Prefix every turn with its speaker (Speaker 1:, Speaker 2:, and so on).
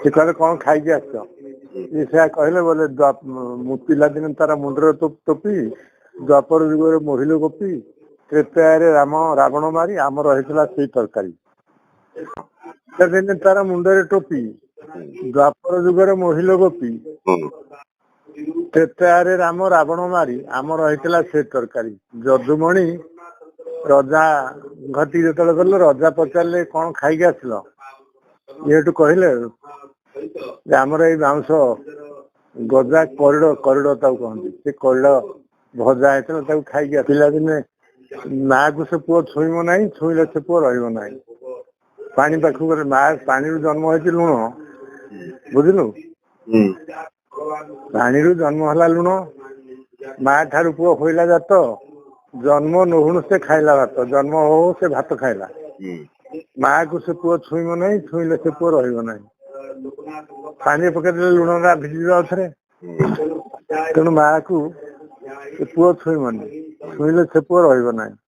Speaker 1: ସେ କହିଲେ କଣ ଖାଇକି ଆସିଛ? ଇଏ ସେୟା କହିଲେ ବୋଲେ ମୁଁ ପିଲାଦିନେ ତାର ମୁଣ୍ଡରେ ଟୋପି, ଦ୍ୱାପର ଯୁଗରେ ମହିଲ ଗୋପୀ, ତ୍ରେତୟାରେ ରାମ ରାବଣ ମାରି ଆମର ହେଇଥିଲା ସେଇ ତରକାରୀ। ଦିନେ ତାର ମୁଣ୍ଡରେ ଟୋପି, ଦ୍ୱାପର ଯୁଗରେ ମହିଲ ଗୋପୀ, ତ୍ରେତୟାରେ ରାମ ରାବଣ ମାରି ଆମର ହେଇଥିଲା ସେ ତରକାରୀ। ଯଦୁମଣି ରଜା ଘଟିକି ଯେତେବେଳେ ଗଲେ ରଜା ପଚାରିଲେ କଣ ଖାଇକି ଆସିଲ? ଇଏଠୁ କହିଲେ ଯେ ଆମର ଏଇ ବାଉଁଶ ଗଜା କରିଡ ତାକୁ କହନ୍ତି, ସେ କରିଡ ଭଜା ହେଇଥିଲା ତାକୁ ଖାଇକି ଆସିଲା। ଦିନେ ମାକୁ ସେ ପୁଅ ଛୁଇଁବ ନାହିଁ, ଛୁଇଁଲେ ସେ ପୁଅ ରହିବ ନାହିଁ। ପାଣି ପାଖକୁ ଗଲେ ମା ପାଣିରୁ ଜନ୍ମ ହେଇଛି ଲୁଣ, ବୁଝିଲୁ, ପାଣିରୁ ଜନ୍ମ ହେଲା ଲୁଣ, ମା ଠାରୁ ପୁଅ ହୋଇଲା ଜାତ, ଜନ୍ମ ନହୁଣୁ ସେ ଖାଇଲା ଭାତ, ଜନ୍ମ ହଉ ସେ ଭାତ ଖାଇଲା। ମାକୁ ସେ ପୁଅ ଛୁଇଁବ ନାହିଁ, ଛୁଇଁଲେ ସେ ପୁଅ ରହିବ ନାହିଁ। ପାଣିରେ ପକେଇଦେଲେ ଲୁଣଟା ଭିଜିଯିବ ଆଉଥରେ। ତେଣୁ ମାକୁ ସେ ପୁଅ ଛୁଇଁବନି, ଛୁଇଁଲେ ସେ ପୁଅ ରହିବ ନାହିଁ।